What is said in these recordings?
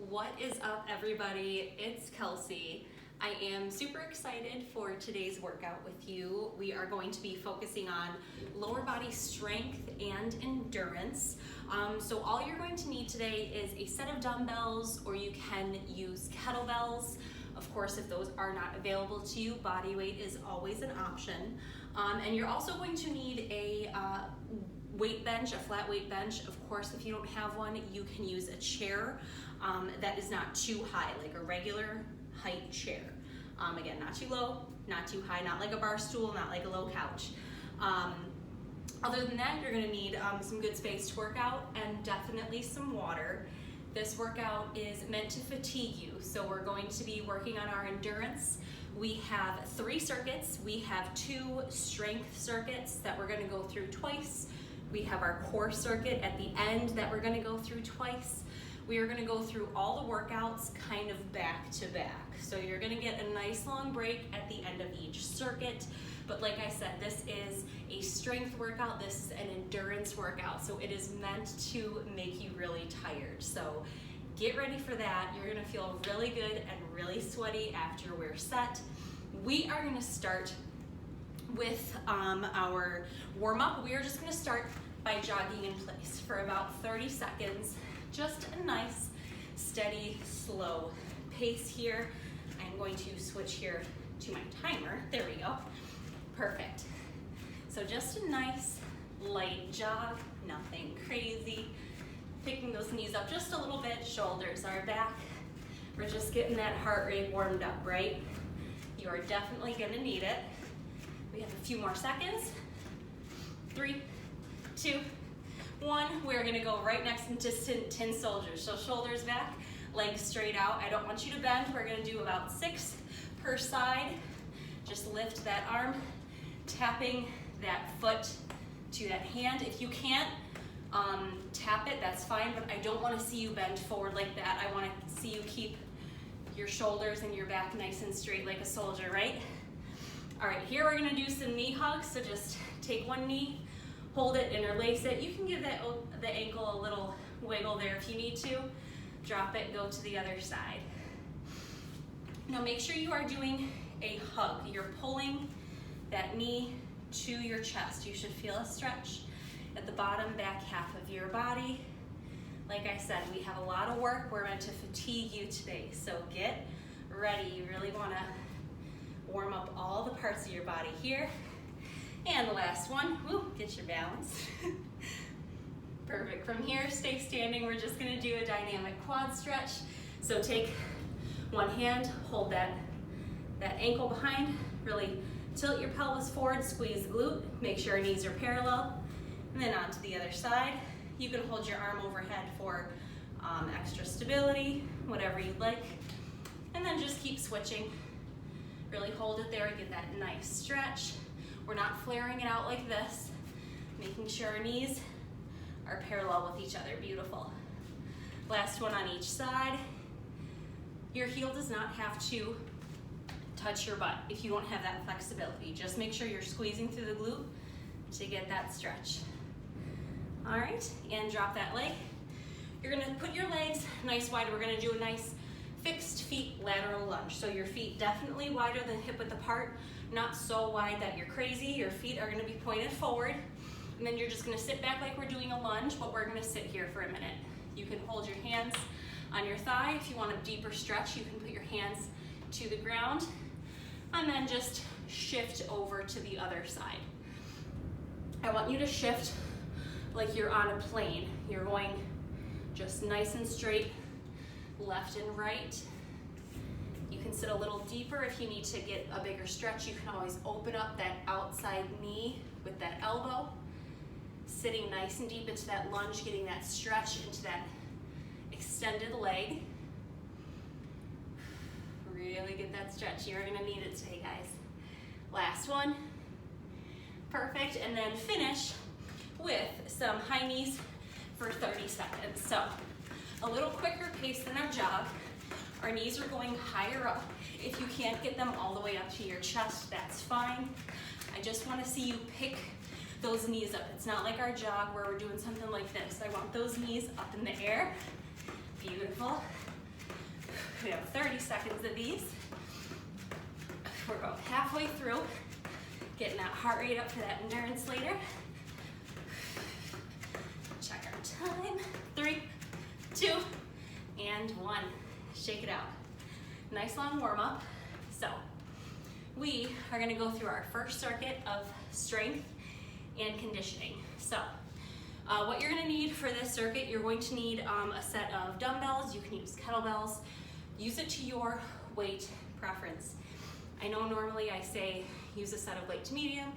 What is up, everybody? It's Kelsey. I am super excited for today's workout with you. We are going to be focusing on lower body strength and endurance. So all you're going to need today is a set of dumbbells, or you can use kettlebells. Of course, if those are not available to you, body weight is always an option. And you're also going to need a weight bench, a flat weight bench. Of course, if you don't have one, you can use a chair that is not too high, like a regular height chair. Again, not too low, not too high, not like a bar stool, not like a low couch. Other than that, you're gonna need some good space to work out and definitely some water. This workout is meant to fatigue you, so we're going to be working on our endurance. We have 3 circuits. We have 2 strength circuits that we're gonna go through twice. We have our core circuit at the end that we're gonna go through twice. We are gonna go through all the workouts kind of back to back. So you're gonna get a nice long break at the end of each circuit. But like I said, this is a strength workout, this is an endurance workout. So it is meant to make you really tired. So get ready for that. You're gonna feel really good and really sweaty after we're set. We are gonna start with our warm-up. We are just gonna start by jogging in place for about 30 seconds. Just a nice, steady, slow pace here. I'm going to switch here to my timer. There we go. Perfect. So just a nice, light jog, nothing crazy. Picking those knees up just a little bit, shoulders are back. We're just getting that heart rate warmed up, right? You are definitely gonna need it. We have a few more seconds. 3, 2, 1. We're gonna go right next into tin soldiers. So shoulders back, legs straight out. I don't want you to bend. We're gonna do about 6 per side. Just lift that arm, tapping that foot to that hand. If you can't tap it, that's fine, but I don't wanna see you bend forward like that. I wanna see you keep your shoulders and your back nice and straight like a soldier, right? All right, here we're gonna do some knee hugs. So just take one knee, hold it, interlace it. You can give the ankle a little wiggle there if you need to. Drop it, go to the other side. Now make sure you are doing a hug. You're pulling that knee to your chest. You should feel a stretch at the bottom back half of your body. Like I said, we have a lot of work. We're meant to fatigue you today. So get ready. You really wanna warm up all the parts of your body here. And the last one, woo, get your balance. Perfect. From here, stay standing. We're just gonna do a dynamic quad stretch. So take one hand, hold that ankle behind, really tilt your pelvis forward, squeeze the glute, make sure your knees are parallel, and then on to the other side. You can hold your arm overhead for extra stability, whatever you'd like, and then just keep switching. Really hold it there and get that nice stretch. We're not flaring it out like this, making sure our knees are parallel with each other. Beautiful. Last one on each side. Your heel does not have to touch your butt if you don't have that flexibility. Just make sure you're squeezing through the glute to get that stretch. All right, and drop that leg. You're gonna put your legs nice wide. We're gonna do a nice fixed feet lateral lunge. So your feet definitely wider than hip width apart, not so wide that you're crazy. Your feet are gonna be pointed forward. And then you're just gonna sit back like we're doing a lunge, but we're gonna sit here for a minute. You can hold your hands on your thigh. If you want a deeper stretch, you can put your hands to the ground and then just shift over to the other side. I want you to shift like you're on a plane. You're going just nice and straight, left and right. You can sit a little deeper if you need to get a bigger stretch. You can always open up that outside knee with that elbow. Sitting nice and deep into that lunge, getting that stretch into that extended leg. Really get that stretch. You're gonna need it today, guys. Last one. Perfect, and then finish with some high knees for 30 seconds. So a little quicker pace than our jog. Our knees are going higher up. If you can't get them all the way up to your chest, that's fine. I just wanna see you pick those knees up. It's not like our jog where we're doing something like this. I want those knees up in the air. Beautiful. We have 30 seconds of these. We're about halfway through, getting that heart rate up for that endurance later. Check our time. 3, 2, and 1. Shake it out. Nice long warm up. So we are going to go through our first circuit of strength and conditioning. So what you're going to need for this circuit, you're going to need a set of dumbbells. You can use kettlebells. Use it to your weight preference. I know normally I say use a set of light to medium,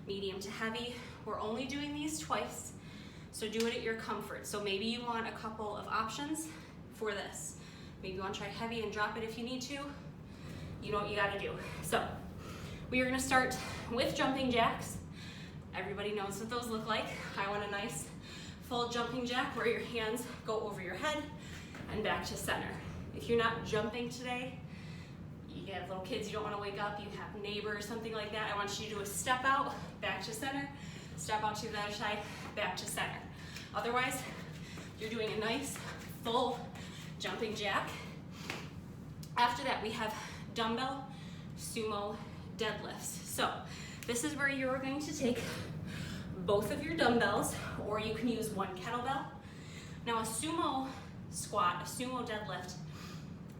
medium to heavy. We're only doing these twice, so do it at your comfort. So maybe you want a couple of options for this. Maybe you want to try heavy and drop it if you need to. You know what you got to do. So we are going to start with jumping jacks. Everybody knows what those look like. I want a nice full jumping jack where your hands go over your head and back to center. If you're not jumping today, you have little kids, you don't want to wake up, you have neighbors, something like that, I want you to do a step out, back to center, step out to the other side, back to center. Otherwise, you're doing a nice full jumping jack. After that, we have dumbbell sumo deadlifts. So this is where you're going to take both of your dumbbells, or you can use one kettlebell. Now a sumo squat, a sumo deadlift,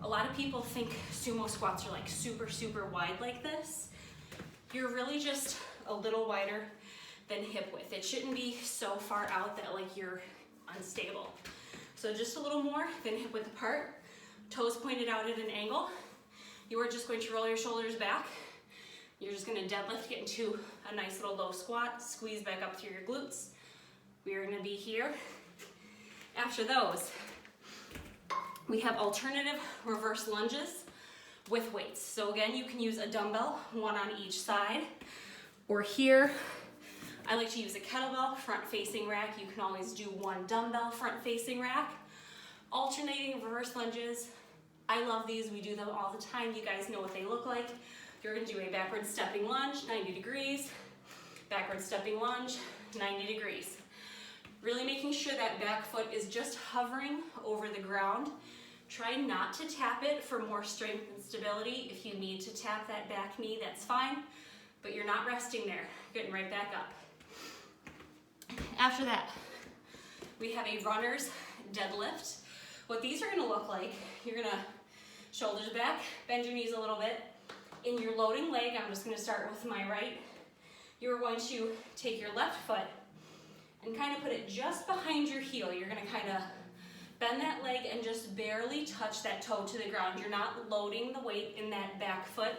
a lot of people think sumo squats are like super, super wide like this. You're really just a little wider than hip width. It shouldn't be so far out that like you're unstable. So just a little more than hip width apart, toes pointed out at an angle. You are just going to roll your shoulders back. You're just going to deadlift, get into a nice little low squat, squeeze back up through your glutes. We are going to be here. After those, we have alternative reverse lunges with weights. So again, you can use a dumbbell, one on each side, or here, I like to use a kettlebell front facing rack. You can always do one dumbbell front facing rack. Alternating reverse lunges, I love these, we do them all the time. You guys know what they look like. You're gonna do a backward stepping lunge, 90 degrees, backward stepping lunge, 90 degrees. Really making sure that back foot is just hovering over the ground. Try not to tap it for more strength and stability. If you need to tap that back knee, that's fine, but you're not resting there. Getting right back up. After that, we have a runner's deadlift. What these are gonna look like, you're gonna shoulders back, bend your knees a little bit. In your loading leg, I'm just gonna start with my right. You're going to take your left foot and kind of put it just behind your heel. You're gonna kind of bend that leg and just barely touch that toe to the ground. You're not loading the weight in that back foot.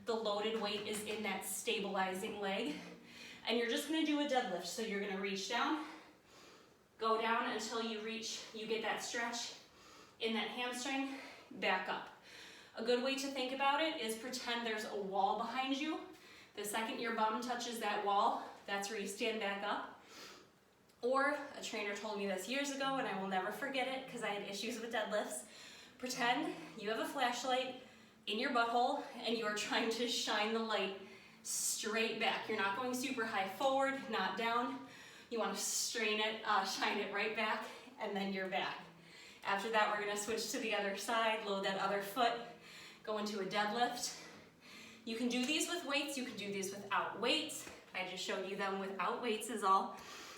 The loaded weight is in that stabilizing leg. And you're just gonna do a deadlift. So you're gonna reach down, go down until you get that stretch in that hamstring, back up. A good way to think about it is pretend there's a wall behind you. The second your bum touches that wall, that's where you stand back up. Or a trainer told me this years ago, and I will never forget it because I had issues with deadlifts. Pretend you have a flashlight in your butthole and you are trying to shine the light straight back. You're not going super high forward, not down. You want to strain it, shine it right back, and then you're back. After that, we're going to switch to the other side, load that other foot, go into a deadlift. You can do these with weights, you can do these without weights. I just showed you them without weights is all.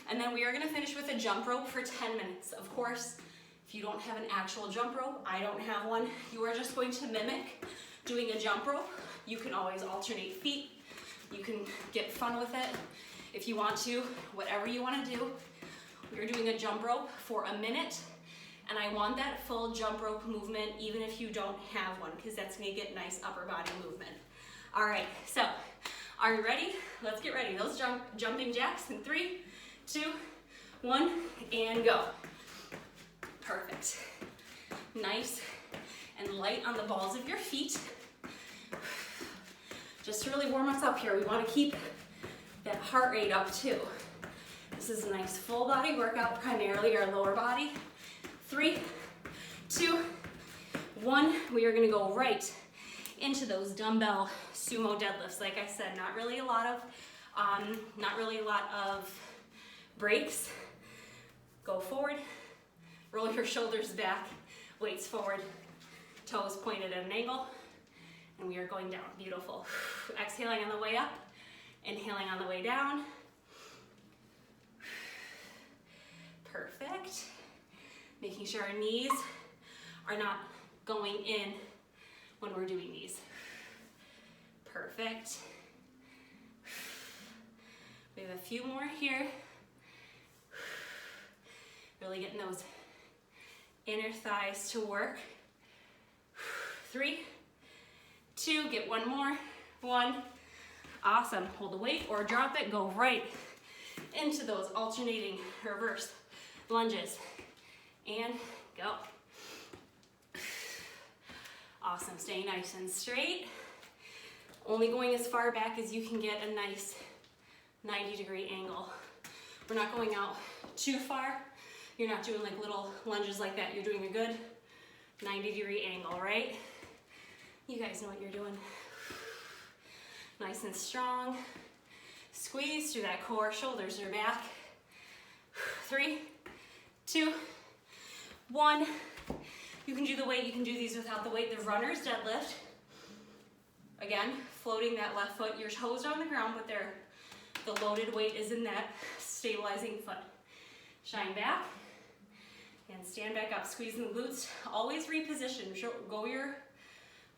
And then we are going to finish with a jump rope for 10 minutes. Of course, if you don't have an actual jump rope, I don't have one, you are just going to mimic doing a jump rope. You can always alternate feet. You can get fun with it if you want to, whatever you want to do. We're doing a jump rope for a minute, and I want that full jump rope movement even if you don't have one, because that's going to get nice upper body movement. All right, so are you ready? Let's get ready. Those jumping jacks in 3, 2, 1, and go. Perfect. Nice and light on the balls of your feet. Just to really warm us up here, we want to keep that heart rate up too. This is a nice full body workout, primarily our lower body. 3, 2, 1. We are going to go right into those dumbbell sumo deadlifts. Like I said, not really a lot of breaks. Go forward, roll your shoulders back, weights forward, Toes pointed at an angle, and we are going down. Beautiful. Exhaling on the way up, inhaling on the way down. Perfect. Making sure our knees are not going in when we're doing these. Perfect. We have a few more here. Really getting those inner thighs to work. 3, 2, get one more. 1. Awesome. Hold the weight or drop it. Go right into those alternating reverse lunges. And go. Awesome. Stay nice and straight. Only going as far back as you can get a nice 90-degree angle. We're not going out too far. You're not doing like little lunges like that. You're doing a good 90-degree angle, right? You guys know what you're doing. Nice and strong. Squeeze through that core, shoulders are back. 3, 2, 1. You can do the weight, you can do these without the weight. The runner's deadlift. Again, floating that left foot. Your toes are on the ground, but the loaded weight is in that stabilizing foot. Shine back and stand back up. Squeezing the glutes. Always reposition.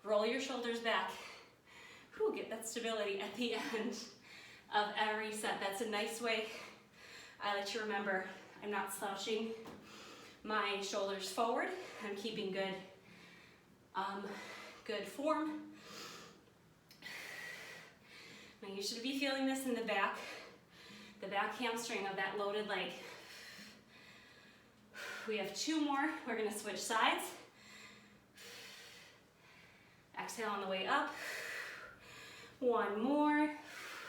Roll your shoulders back. Whew, get that stability at the end of every set. That's a nice way I like to remember I'm not slouching my shoulders forward. I'm keeping good form. Now you should be feeling this in the back hamstring of that loaded leg. We have 2 more. We're gonna switch sides. Exhale on the way up. 1 more.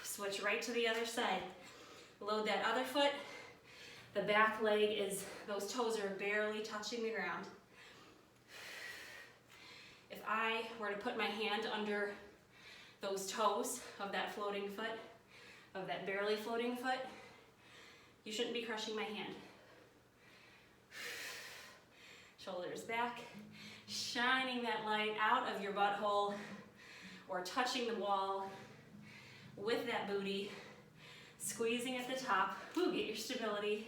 Switch right to the other side. Load that other foot. The back leg is, those toes are barely touching the ground. If I were to put my hand under those toes of that floating foot, of that barely floating foot, you shouldn't be crushing my hand. Shoulders back, shining that light out of your butthole or touching the wall with that booty, squeezing at the top. Ooh, get your stability.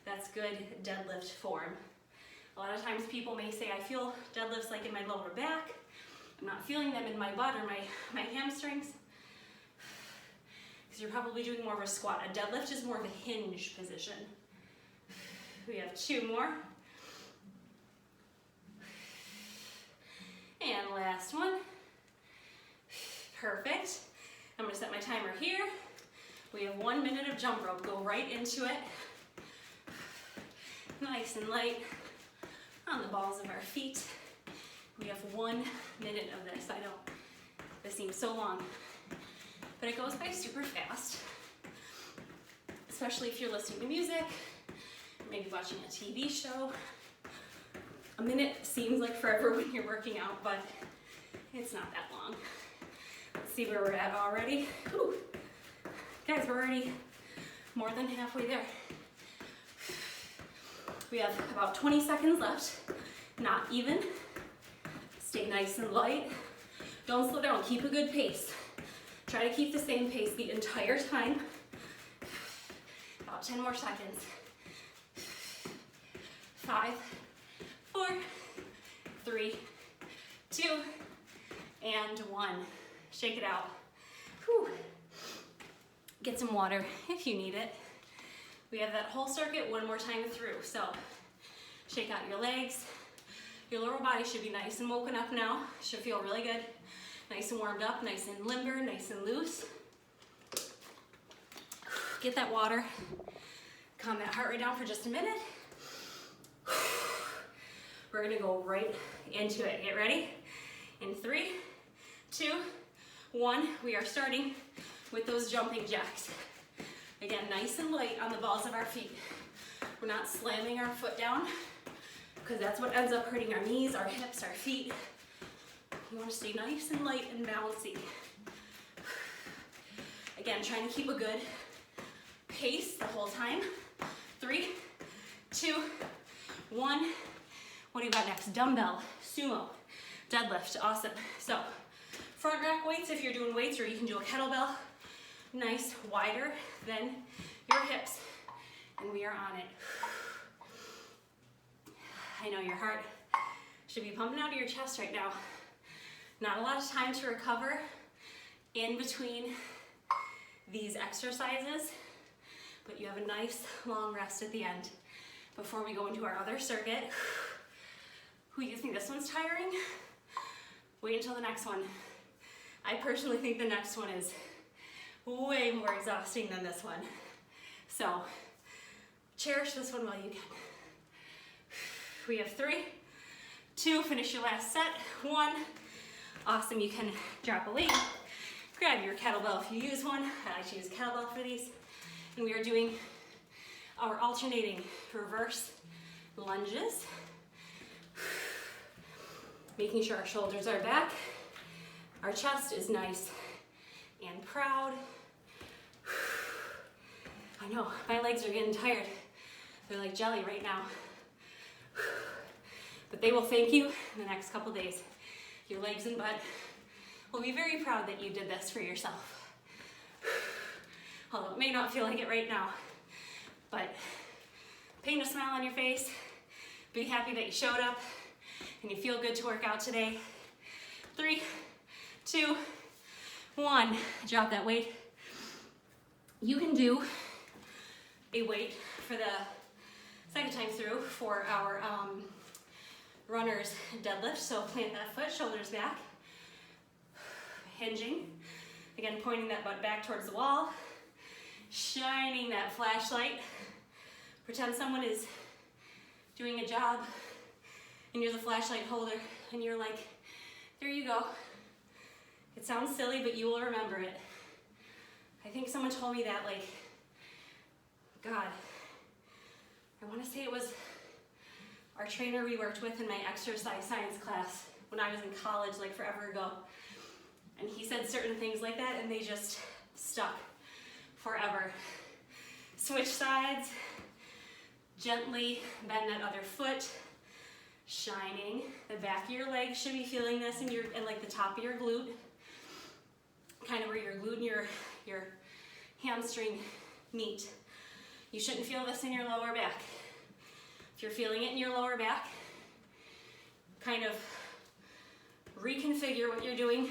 That's good deadlift form. A lot of times people may say, I feel deadlifts like in my lower back. I'm not feeling them in my butt or my hamstrings. Because you're probably doing more of a squat. A deadlift is more of a hinge position. We have 2 more. And last one. Perfect. I'm gonna set my timer here. We have 1 minute of jump rope. Go right into it. Nice and light on the balls of our feet. We have 1 minute of this. This seems so long, but it goes by super fast, especially if you're listening to music, maybe watching a TV show. A minute seems like forever when you're working out, but it's not that long. Let's see where we're at already. Whew. Guys, we're already more than halfway there. We have about 20 seconds left, not even. Stay nice and light. Don't slow down, keep a good pace. Try to keep the same pace the entire time. About 10 more seconds. 5, 4, 3, 2, and 1. Shake it out. Whew. Get some water if you need it. We have that whole circuit 1 more time through. So shake out your legs. Your lower body should be nice and woken up now. Should feel really good. Nice and warmed up, nice and limber, nice and loose. Get that water. Calm that heart rate down for just a minute. We're gonna go right into it. Get ready? In 3, 2, 1. We are starting with those jumping jacks. Again, nice and light on the balls of our feet. We're not slamming our foot down because that's what ends up hurting our knees, our hips, our feet. You want to stay nice and light and bouncy. Again, trying to keep a good pace the whole time. 3, 2, 1. What do you got next? Dumbbell, sumo. deadlift. Awesome. So front rack weights, if you're doing weights, or you can do a kettlebell, nice, wider than your hips. And we are on it. I know your heart should be pumping out of your chest right now. Not a lot of time to recover in between these exercises, but you have a nice long rest at the end before we go into our other circuit. Who, you think this one's tiring? Wait until the next one. I personally think the next one is way more exhausting than this one. So cherish this one while you can. We have 3, 2, finish your last set, 1. Awesome, you can drop a weight, grab your kettlebell if you use one. I like to use kettlebell for these. And we are doing our alternating reverse lunges. Making sure our shoulders are back. Our chest is nice and proud. I know, my legs are getting tired. They're like jelly right now. But they will thank you in the next couple days. Your legs and butt will be very proud that you did this for yourself. Although it may not feel like it right now, but paint a smile on your face. Be happy that you showed up and you feel good to work out today. 3, 2, 1. Drop that weight. You can do a weight for the second time through for our runner's deadlift. So plant that foot, shoulders back, hinging. Again, pointing that butt back towards the wall, shining that flashlight. Pretend someone is doing a job and you're the flashlight holder and you're like, there you go. It sounds silly, but you will remember it. I think someone told me that, like, God, I want to say it was our trainer we worked with in my exercise science class when I was in college, like forever ago. And he said certain things like that and they just stuck forever. Switch sides, gently bend that other foot, shining. The back of your leg should be feeling this in like the top of your glute, kind of where your glute and your hamstring meet. You shouldn't feel this in your lower back. If you're feeling it in your lower back, kind of reconfigure what you're doing.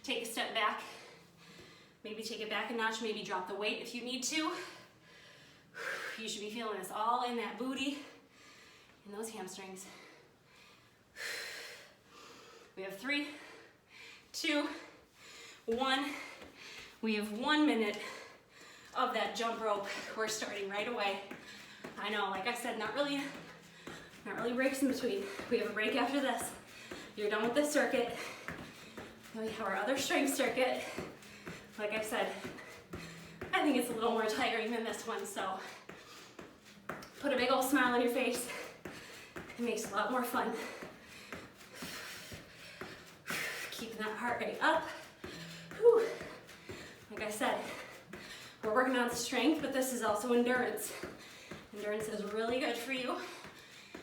Take a step back. Maybe take it back a notch, maybe drop the weight if you need to. You should be feeling this all in that booty and those hamstrings. We have 3, 2, 1. We have 1 minute of that jump rope. We're starting right away. I know, like I said, not really breaks in between. We have a break after this. You're done with this circuit. Then we have our other strength circuit. Like I said, I think it's a little more tiring than this one, so put a big old smile on your face. It makes it a lot more fun. Keeping that heart rate up. Whew. Like I said, we're working on strength, but this is also endurance. Endurance is really good for you.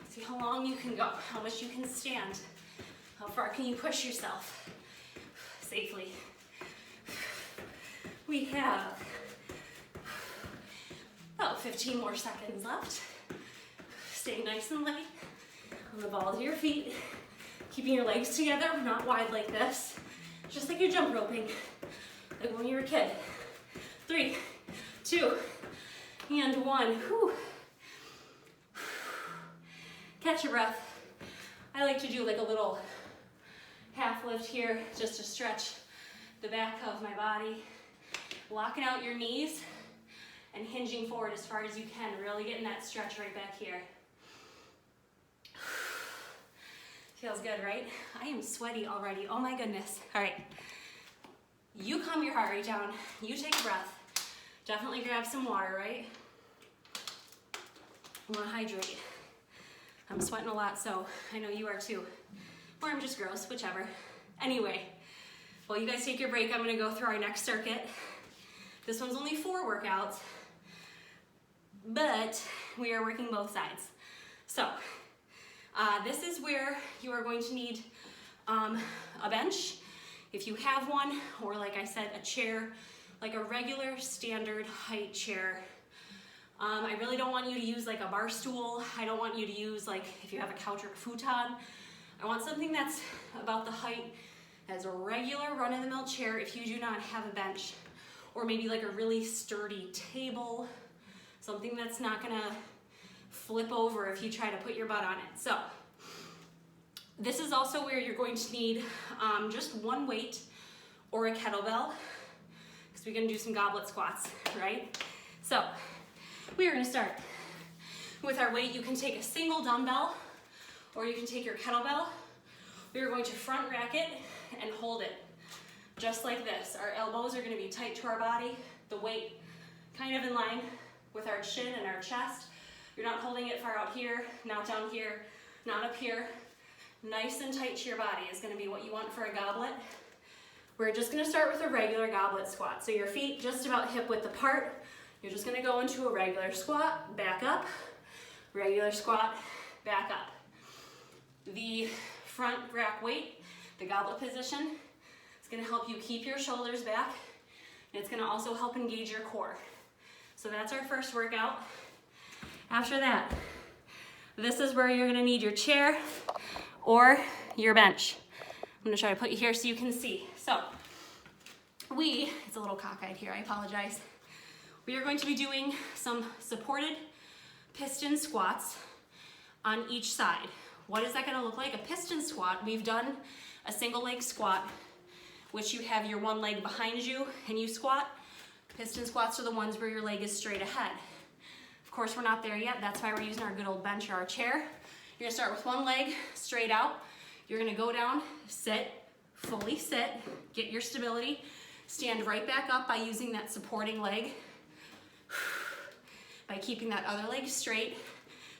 See how long you can go, how much you can stand, how far can you push yourself safely. We have about 15 more seconds left. Stay nice and light on the balls of your feet, keeping your legs together, not wide like this, just like you're jump roping, like when you were a kid. 3, 2, and 1. Whew. Catch your breath. I like to do like a little half lift here just to stretch the back of my body. Locking out your knees and hinging forward as far as you can, really getting that stretch right back here. Feels good, right? I am sweaty already, oh my goodness. All right, you calm your heart rate down, you take a breath. Definitely grab some water, right? I wanna hydrate. I'm sweating a lot, so I know you are too. Or I'm just gross, whichever. Anyway, while you guys take your break, I'm gonna go through our next circuit. This one's only 4 workouts, but we are working both sides. So, this is where you are going to need a bench, if you have one, or like I said, a chair, like a regular standard height chair. I really don't want you to use like a bar stool. I don't want you to use like, if you have a couch or a futon, I want something that's about the height as a regular run-of-the-mill chair if you do not have a bench, or maybe like a really sturdy table, something that's not gonna flip over if you try to put your butt on it. So this is also where you're going to need just one weight or a kettlebell, because we're gonna do some goblet squats, right? So we are gonna start with our weight. You can take a single dumbbell or you can take your kettlebell. We are going to front rack it and hold it just like this. Our elbows are gonna be tight to our body, the weight kind of in line with our chin and our chest. You're not holding it far out here, not down here, not up here. Nice and tight to your body is gonna be what you want for a goblet. We're just gonna start with a regular goblet squat. So your feet just about hip width apart. You're just gonna go into a regular squat, back up, regular squat, back up. The front rack weight, the goblet position, is gonna help you keep your shoulders back, and it's gonna also help engage your core. So that's our first workout. After that, this is where you're gonna need your chair or your bench. I'm gonna try to put you here so you can see. So it's a little cockeyed here, I apologize. We are going to be doing some supported piston squats on each side. What is that gonna look like? A piston squat, we've done a single leg squat, which you have your one leg behind you and you squat. Piston squats are the ones where your leg is straight ahead. Of course, we're not there yet. That's why we're using our good old bench or our chair. You're gonna start with one leg straight out. You're gonna go down, sit, fully sit, get your stability, stand right back up by using that supporting leg, by keeping that other leg straight,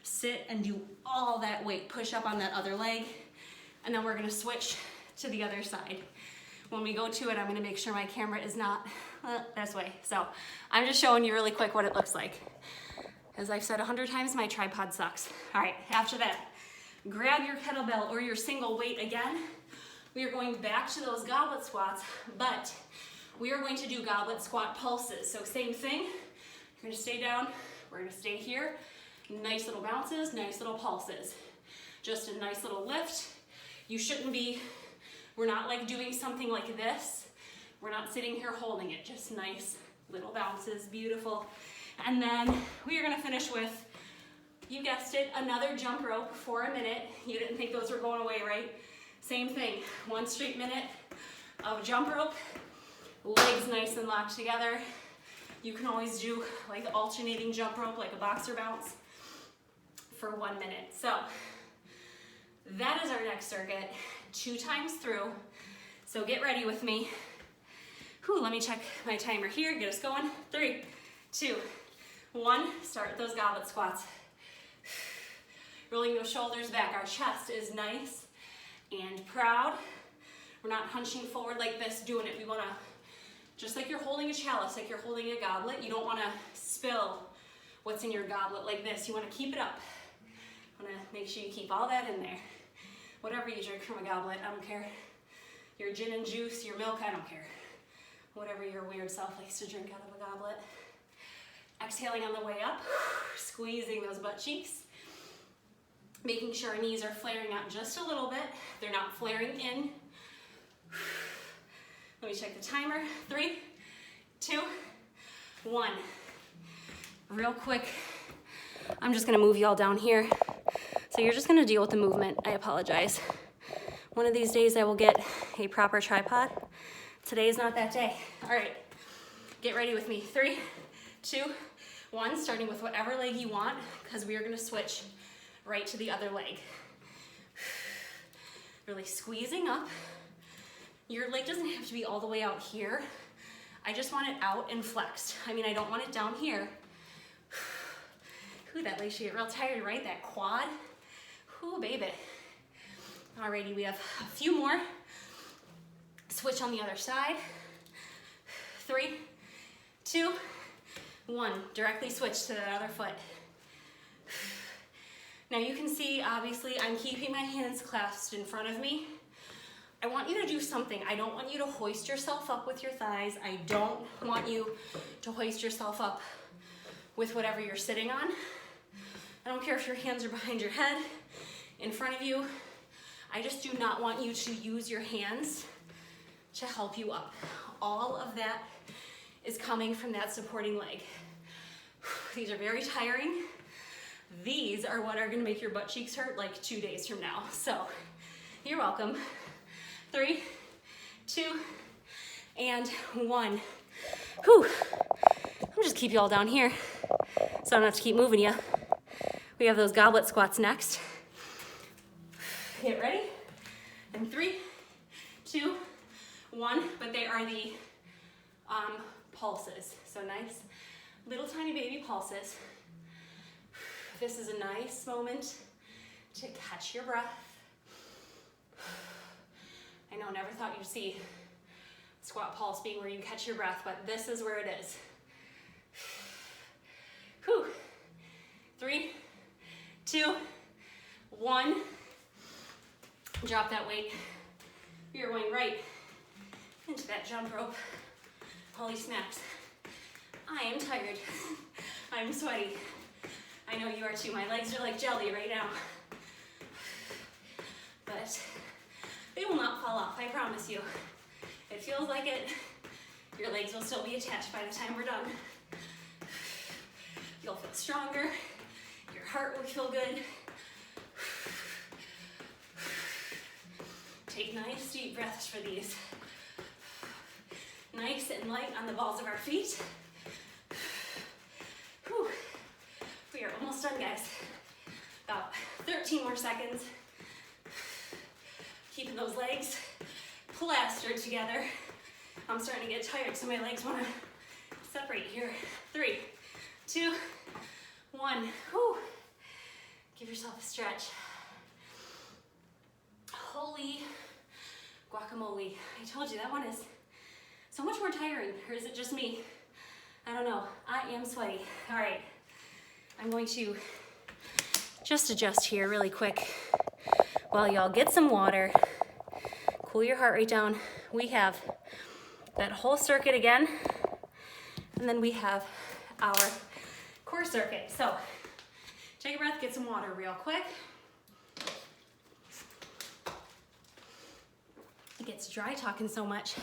sit and do all that weight, push up on that other leg, and then we're gonna switch to the other side. When we go to it, I'm gonna make sure my camera is not this way. So I'm just showing you really quick what it looks like. As I've said 100 times, my tripod sucks. All right, after that, grab your kettlebell or your single weight again. We are going back to those goblet squats, but we are going to do goblet squat pulses. So same thing, you're gonna stay down, we're gonna stay here. Nice little bounces, nice little pulses. Just a nice little lift. You shouldn't be, we're not like doing something like this. We're not sitting here holding it, just nice little bounces, beautiful. And then we are gonna finish with, you guessed it, another jump rope for a minute. You didn't think those were going away, right? Same thing, 1 straight minute of jump rope, legs nice and locked together. You can always do like alternating jump rope, like a boxer bounce for 1 minute. So that is our next circuit, 2 times through. So get ready with me. Let me check my timer here, get us going. 3, 2, 1, start those goblet squats. Rolling those shoulders back. Our chest is nice and proud. We're not hunching forward like this, doing it. We wanna, just like you're holding a chalice, like you're holding a goblet, you don't wanna spill what's in your goblet like this. You wanna keep it up. You wanna make sure you keep all that in there. Whatever you drink from a goblet, I don't care. Your gin and juice, your milk, I don't care. Whatever your weird self likes to drink out of a goblet. Exhaling on the way up, squeezing those butt cheeks. Making sure our knees are flaring out just a little bit. They're not flaring in. Let me check the timer. 3, 2, 1. Real quick, I'm just gonna move you all down here. So you're just gonna deal with the movement. I apologize. One of these days I will get a proper tripod. Today is not that day. All right, get ready with me. 3, 2, 1, starting with whatever leg you want, because we are gonna switch right to the other leg. Really squeezing up. Your leg doesn't have to be all the way out here. I just want it out and flexed. I mean, I don't want it down here. That leg should get real tired, right? That quad. Baby. Alrighty, we have a few more. Switch on the other side. 3, 2, 1. Directly switch to that other foot. Now you can see, obviously, I'm keeping my hands clasped in front of me. I want you to do something. I don't want you to hoist yourself up with your thighs. I don't want you to hoist yourself up with whatever you're sitting on. I don't care if your hands are behind your head, in front of you. I just do not want you to use your hands to help you up. All of that is coming from that supporting leg. These are very tiring. These are what are gonna make your butt cheeks hurt like 2 days from now. So, you're welcome. 3, 2, and 1. Whew. I'm just keep you all down here so I don't have to keep moving you. We have those goblet squats next. Get ready. And 3, 2, 1. But they are the pulses. So nice little tiny baby pulses. This is a nice moment to catch your breath. I know, never thought you'd see squat pulse being where you catch your breath, but this is where it is. Whew. 3, 2, 1. Drop that weight. You're going right into that jump rope. Holy smacks. I am tired. I'm sweaty. I know you are too. My legs are like jelly right now. But they will not fall off, I promise you. It feels like it. Your legs will still be attached by the time we're done. You'll feel stronger. Your heart will feel good. Take nice deep breaths for these. Nice and light on the balls of our feet. Whew. We are almost done, guys. About 13 more seconds. Keeping those legs plastered together. I'm starting to get tired, so my legs want to separate here. 3, 2, 1. Whew. Give yourself a stretch. Holy guacamole. I told you that one is so much more tiring, or is it just me? I don't know. I am sweaty. All right. I'm going to just adjust here really quick while y'all get some water. Cool your heart rate down. We have that whole circuit again, and then we have our core circuit. So take a breath, get some water real quick. It gets dry talking so much.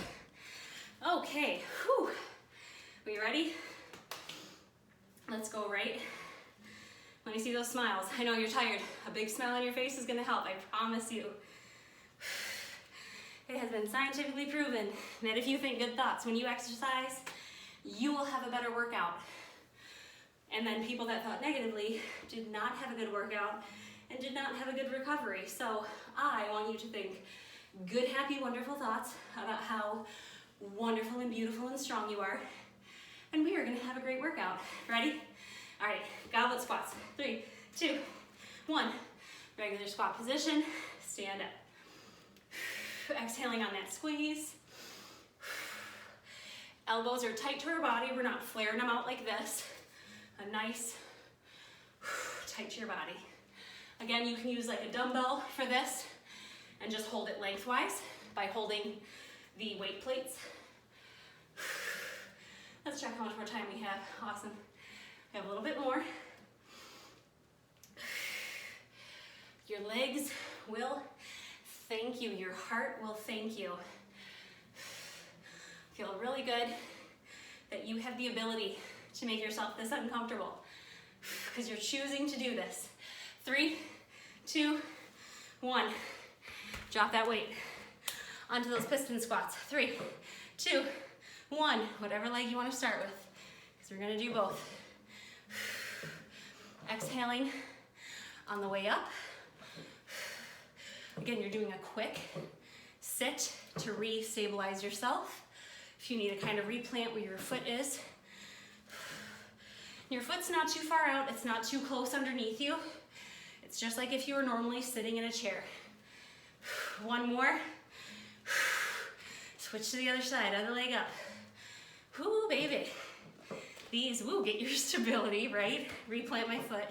Okay, whew. We ready? Let's go right. Let me see those smiles. I know you're tired. A big smile on your face is gonna help, I promise you. It has been scientifically proven that if you think good thoughts when you exercise, you will have a better workout. And then people that thought negatively did not have a good workout and did not have a good recovery. So I want you to think good, happy, wonderful thoughts about how wonderful and beautiful and strong you are. And we are gonna have a great workout. Ready? All right, goblet squats. 3, 2, 1. Regular squat position, stand up. Exhaling on that squeeze. Elbows are tight to our body. We're not flaring them out like this. A nice tight to your body. Again, you can use like a dumbbell for this and just hold it lengthwise by holding the weight plates. Let's check how much more time we have. Awesome. We have a little bit more. Your legs will thank you. Your heart will thank you. Feel really good that you have the ability to make yourself this uncomfortable because you're choosing to do this. 3, 2, 1. Drop that weight onto those piston squats. 3, 2, 1. Whatever leg you want to start with, because we're going to do both. Exhaling on the way up. Again, you're doing a quick sit to re-stabilize yourself. If you need to kind of replant where your foot is. Your foot's not too far out, it's not too close underneath you. It's just like if you were normally sitting in a chair. One more. Switch to the other side, other leg up. Whoo, baby. These, woo, get your stability, right? Replant my foot.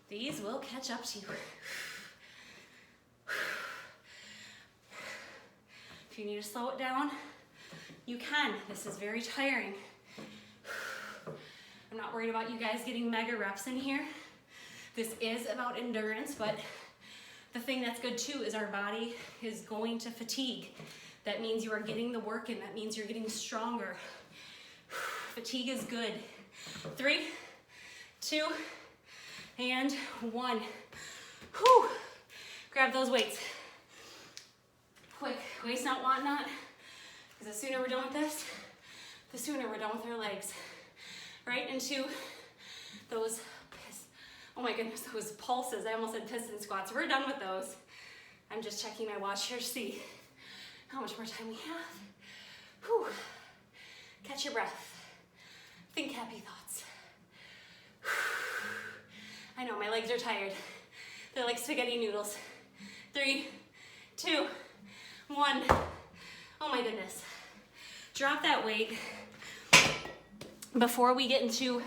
These will catch up to you. If you need to slow it down, you can. This is very tiring. I'm not worried about you guys getting mega reps in here. This is about endurance, but the thing that's good too is our body is going to fatigue. That means you are getting the work in. That means you're getting stronger. Fatigue is good. 3, 2, and 1. Whew. Grab those weights. Quick, waist not, want not. Because the sooner we're done with this, the sooner we're done with our legs. Right into those, oh my goodness, those pulses. I almost said piston squats. We're done with those. I'm just checking my watch here to see how much more time we have. Whew. Catch your breath. Think happy thoughts. I know, my legs are tired. They're like spaghetti noodles. 3, 2, 1. Oh my goodness. Drop that weight. Before we get into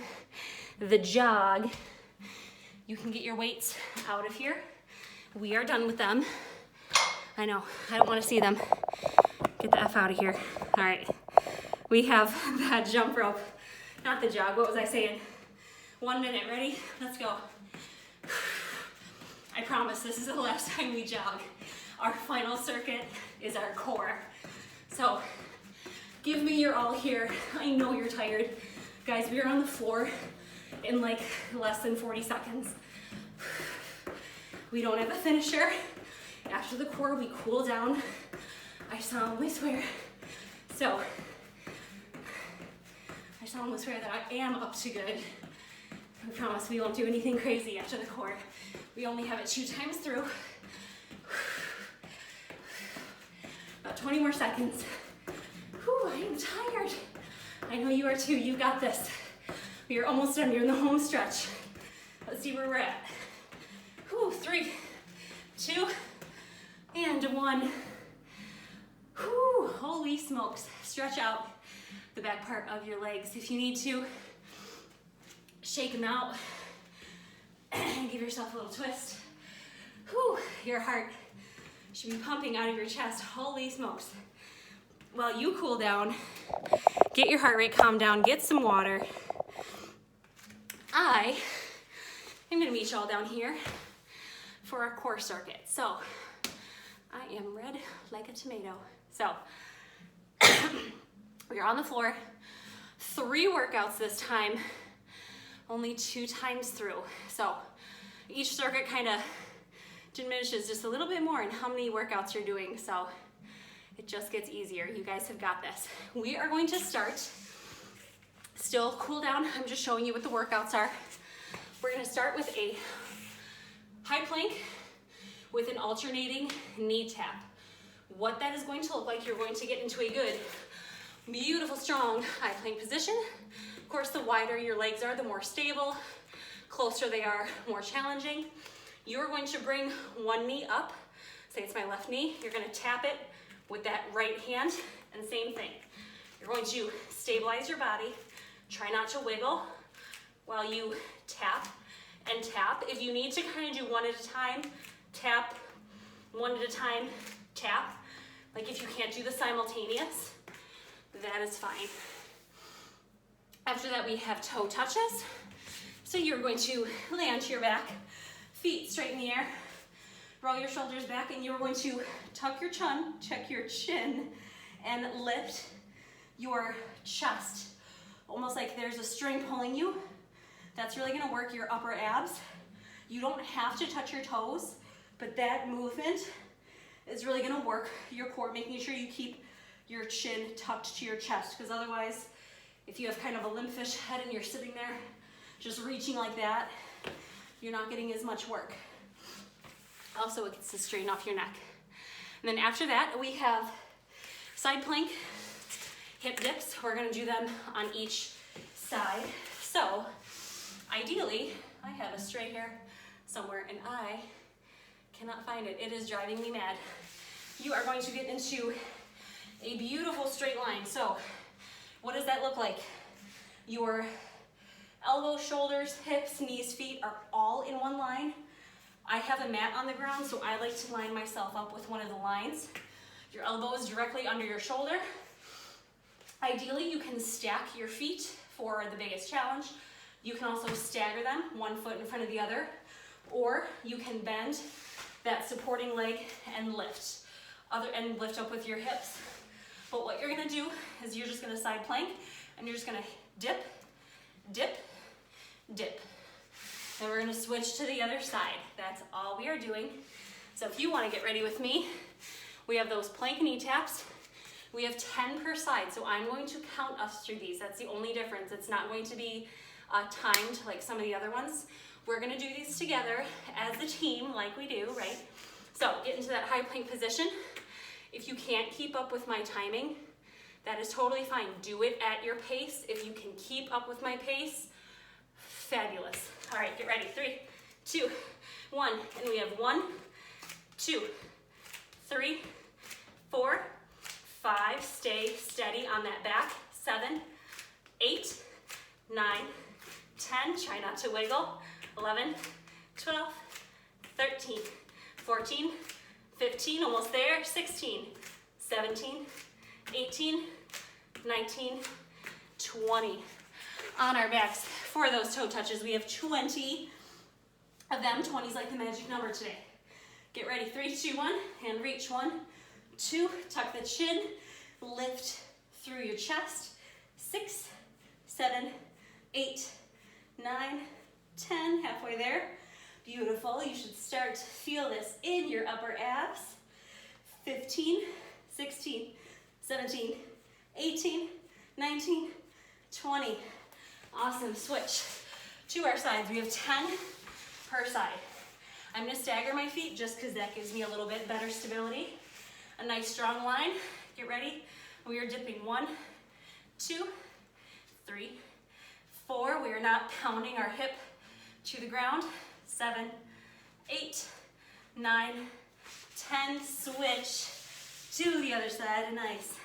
the jog, you can get your weights out of here. We are done with them. I know, I don't want to see them. Get the F out of here. All right, we have that jump rope, not the jog. What was I saying? 1 minute, ready? Let's go. I promise this is the last time we jog. Our final circuit is our core. So give me your all here. I know you're tired. Guys, we are on the floor in like less than 40 seconds. We don't have a finisher. After the core, we cool down. I solemnly swear. So, I solemnly swear that I am up to good. I promise we won't do anything crazy after the core. We only have it 2 times through. About 20 more seconds. Whew, I am tired. I know you are too. You got this. We are almost done. You're in the home stretch. Let's see where we're at. Whew, 3, 2, and 1. Whew, holy smokes. Stretch out the back part of your legs. If you need to, shake them out and give yourself a little twist. Whew, your heart should be pumping out of your chest. Holy smokes. While you cool down, get your heart rate calmed down, get some water. I'm gonna meet y'all down here for our core circuit. So I am red like a tomato. So we are on the floor. 3 workouts this time, only 2 times through. So each circuit kind of diminishes just a little bit more in how many workouts you're doing. So it just gets easier. You guys have got this. We are going to start. Still cool down. I'm just showing you what the workouts are. We're going to start with a high plank with an alternating knee tap. What that is going to look like, you're going to get into a good, beautiful, strong high plank position. Of course, the wider your legs are, the more stable. Closer they are, more challenging. You're going to bring one knee up. Say it's my left knee. You're going to tap it with that right hand, and same thing. You're going to stabilize your body. Try not to wiggle while you tap and tap. If you need to kind of do one at a time, tap, one at a time, tap. Like if you can't do the simultaneous, that is fine. After that, we have toe touches. So you're going to lay onto your back, feet straight in the air, roll your shoulders back, and you're going to tuck your chin, check your chin, and lift your chest. Almost like there's a string pulling you. That's really gonna work your upper abs. You don't have to touch your toes, but that movement is really gonna work your core, making sure you keep your chin tucked to your chest, because otherwise, if you have kind of a limp fish head and you're sitting there just reaching like that, you're not getting as much work. Also, it gets the strain off your neck. And then after that, we have side plank, hip dips. We're gonna do them on each side. So, ideally, I have a stray hair somewhere and I cannot find it. It is driving me mad. You are going to get into a beautiful straight line. So, what does that look like? Your elbows, shoulders, hips, knees, feet are all in one line. I have a mat on the ground, so I like to line myself up with one of the lines. Your elbow is directly under your shoulder. Ideally, you can stack your feet for the biggest challenge. You can also stagger them, one foot in front of the other, or you can bend that supporting leg and lift up with your hips. But what you're gonna do is you're just gonna side plank and you're just gonna dip, dip, dip. Then we're gonna switch to the other side. That's all we are doing. So if you wanna get ready with me, we have those plank knee taps. We have 10 per side, so I'm going to count us through these. That's the only difference. It's not going to be timed like some of the other ones. We're gonna do these together as a team like we do, right? So get into that high plank position. If you can't keep up with my timing, that is totally fine. Do it at your pace. If you can keep up with my pace, fabulous. All right, get ready. 3, 2, 1. And we have 1, 2, 3, 4, 5. Stay steady on that back. 7, 8, 9, 10. Try not to wiggle. 11, 12, 13, 14, 15, almost there. 16, 17, 18, 19, 20. On our backs for those toe touches. We have 20 of them. 20 is like the magic number today. Get ready. 3, 2, 1, and reach. 1, 2, tuck the chin, lift through your chest. 6, 7, 8, 9, 10, halfway there. Beautiful. You should start to feel this in your upper abs. 15, 16, 17, 18, 19, 20. Awesome. Switch to our sides. We have 10 per side. I'm going to stagger my feet just because that gives me a little bit better stability. A nice strong line. Get ready. We are dipping. 1, 2, 3, 4. We are not pounding our hip to the ground. 7, 8, 9, 10. Switch to the other side. Nice.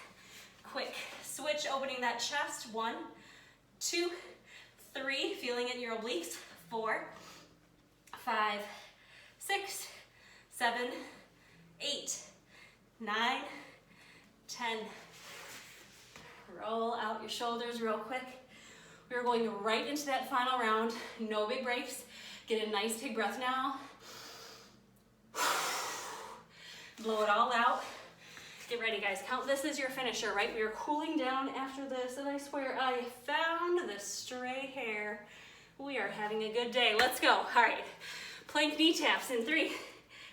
Quick switch, opening that chest. 1, 2, 3. Feeling it in your obliques. 4, 5, 6, 7, 8, 9, 10. Roll out your shoulders real quick. We're going right into that final round. No big breaks. Get a nice big breath now. Blow it all out. Get ready, guys. Count this as your finisher, right? We are cooling down after this, and I swear I found the stray hair. We are having a good day. Let's go. All right. Plank knee taps in 3,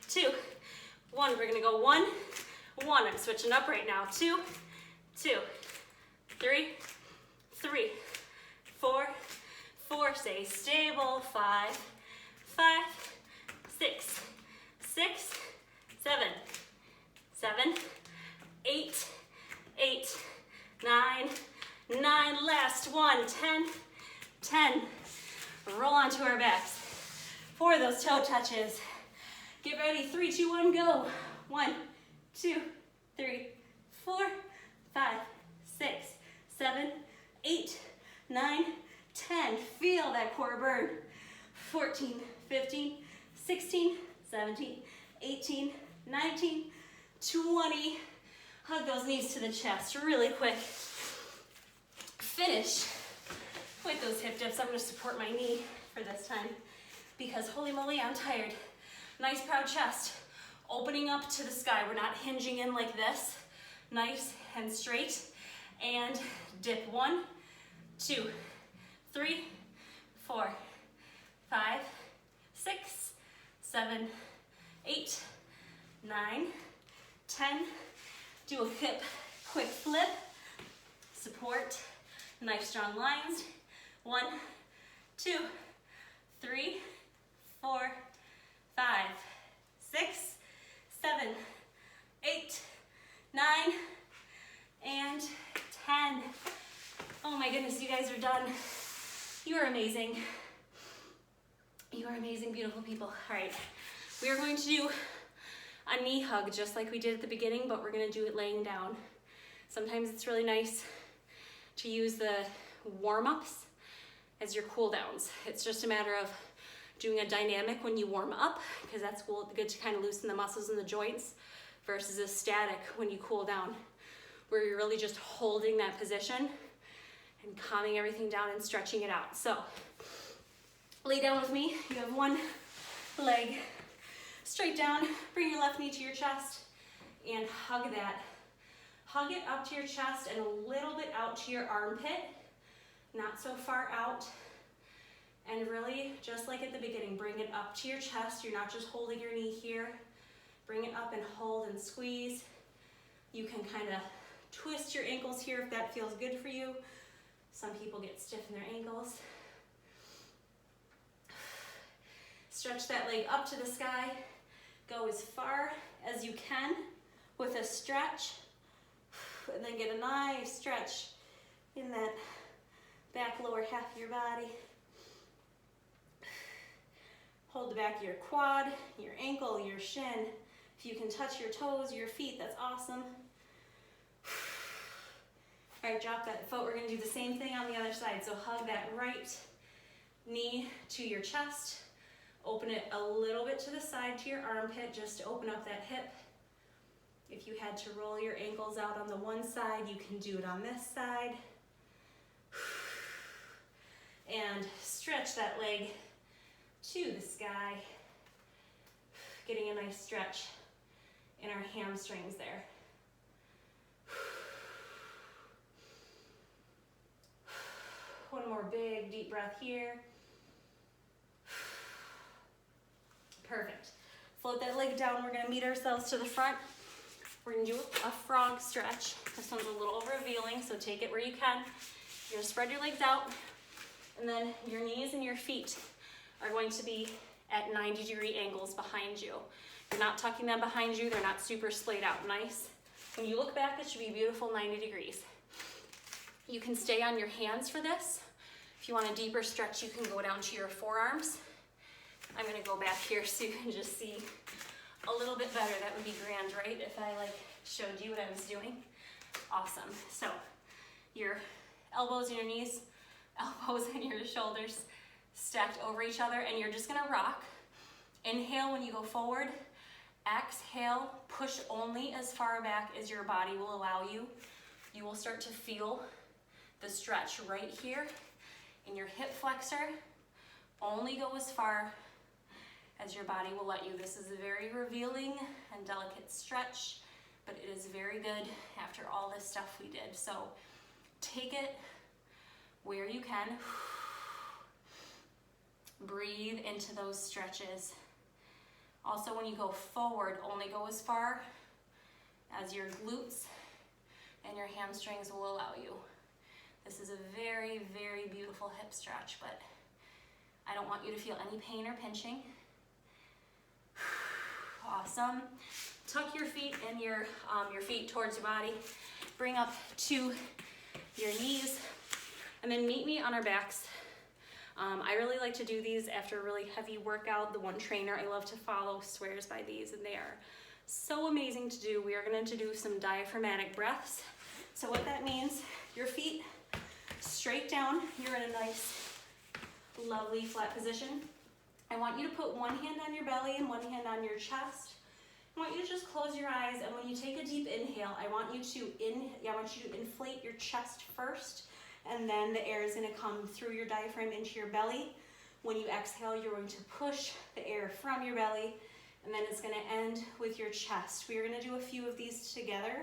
2, 1. We're gonna go 1, 1. I'm switching up right now. 2, 2, 3, 3, 4, 4. Stay stable. 5, 5, 6, 6, 7, 7, 8, 8, 9, 9. Last 1. 10, 10. Roll onto our backs for those toe touches. Get ready. 3, 2, 1, go. 1, 2, 3, 4, 5, 6, 7, 8, 9, 10. Feel that core burn. 14, 15, 16, 17, 18, 19, 20. Hug those knees to the chest really quick. Finish with those hip dips. I'm going to support my knee for this time because holy moly, I'm tired. Nice proud chest. Opening up to the sky. We're not hinging in like this. Nice and straight. And dip. 1, 2, 3, 4, 5, 6, 7, 8, 9, 10. Do a hip quick flip. Support. Nice strong lines. 1, 2, 3, 4, 5, 6, 7, 8, 9, and 10. Oh my goodness, you guys are done. You are amazing. You are amazing, beautiful people. All right, we are going to do a knee hug just like we did at the beginning, but we're gonna do it laying down. Sometimes it's really nice to use the warm-ups as your cool downs. It's just a matter of doing a dynamic when you warm up, because that's good to kind of loosen the muscles in the joints versus a static when you cool down, where you're really just holding that position and calming everything down and stretching it out. So lay down with me. You have one leg straight down. Bring your left knee to your chest and hug that. Hug it up to your chest and a little bit out to your armpit, not so far out. And really, just like at the beginning, bring it up to your chest. You're not just holding your knee here. Bring it up and hold and squeeze. You can kind of twist your ankles here if that feels good for you. Some people get stiff in their ankles. Stretch that leg up to the sky. Go as far as you can with a stretch. And then get a nice stretch in that back lower half of your body. Hold the back of your quad, your ankle, your shin. If you can touch your toes, your feet, that's awesome. All right, drop that foot. We're gonna do the same thing on the other side. So hug that right knee to your chest. Open it a little bit to the side to your armpit, just to open up that hip. If you had to roll your ankles out on the one side, you can do it on this side. And stretch that leg to the sky. Getting a nice stretch in our hamstrings there. One more big deep breath here. Perfect. Float that leg down. We're gonna meet ourselves to the front. We're gonna do a frog stretch. This one's a little revealing, so take it where you can. You're gonna spread your legs out, and then your knees and your feet are going to be at 90-degree angles behind you. You're not tucking them behind you. They're not super splayed out. Nice. When you look back, it should be beautiful 90 degrees. You can stay on your hands for this. If you want a deeper stretch, you can go down to your forearms. I'm gonna go back here so you can just see a little bit better. That would be grand, right? If I showed you what I was doing. Awesome. So your elbows and your knees, elbows and your shoulders stacked over each other, and you're just gonna rock. Inhale when you go forward. Exhale, push only as far back as your body will allow you. You will start to feel the stretch right here in your hip flexor. Only go as far as your body will let you. This is a very revealing and delicate stretch, but it is very good after all this stuff we did. So take it where you can. Breathe into those stretches. Also, when you go forward, only go as far as your glutes and your hamstrings will allow you. This is a very, very beautiful hip stretch, but I don't want you to feel any pain or pinching. Awesome. Tuck your feet and your feet towards your body. Bring up to your knees, and then meet me on our backs. I really like to do these after a really heavy workout. The one trainer I love to follow swears by these, and they are so amazing to do. We are going to do some diaphragmatic breaths. So what that means, your feet straight down. You're in a nice, lovely flat position. I want you to put one hand on your belly and one hand on your chest. I want you to just close your eyes, and when you take a deep inhale, I want you to inflate your chest first, and then the air is going to come through your diaphragm into your belly. When you exhale, you're going to push the air from your belly, and then it's going to end with your chest. We are going to do a few of these together.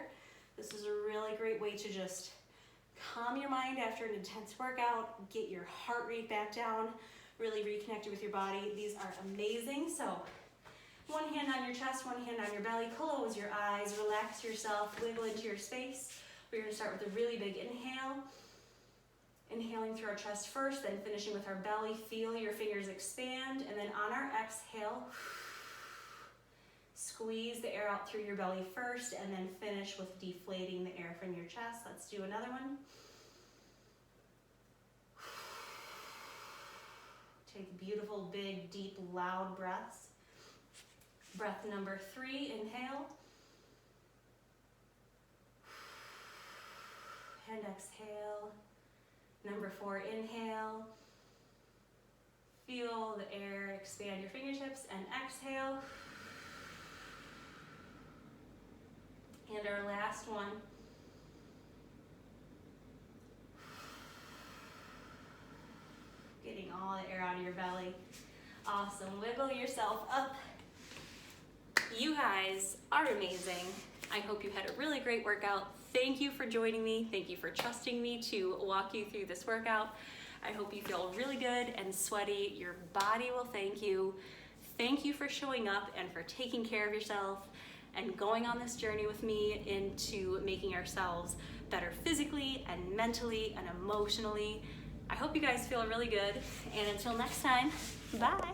This is a really great way to just calm your mind after an intense workout, get your heart rate back down, really reconnected with your body. These are amazing. So one hand on your chest, one hand on your belly. Close your eyes, relax yourself, wiggle into your space. We're going to start with a really big inhale. Inhaling through our chest first, then finishing with our belly. Feel your fingers expand, and then on our exhale, squeeze the air out through your belly first, and then finish with deflating the air from your chest. Let's do another one. Take beautiful, big, deep, loud breaths. Breath number 3, inhale. And exhale. Number 4, inhale. Feel the air expand your fingertips, and exhale. and our last one. Getting all the air out of your belly. Awesome. Wiggle yourself up. You guys are amazing. I hope you had a really great workout. Thank you for joining me. Thank you for trusting me to walk you through this workout. I hope you feel really good and sweaty. Your body will thank you. Thank you for showing up and for taking care of yourself and going on this journey with me into making ourselves better physically and mentally and emotionally. I hope you guys feel really good. And until next time, bye.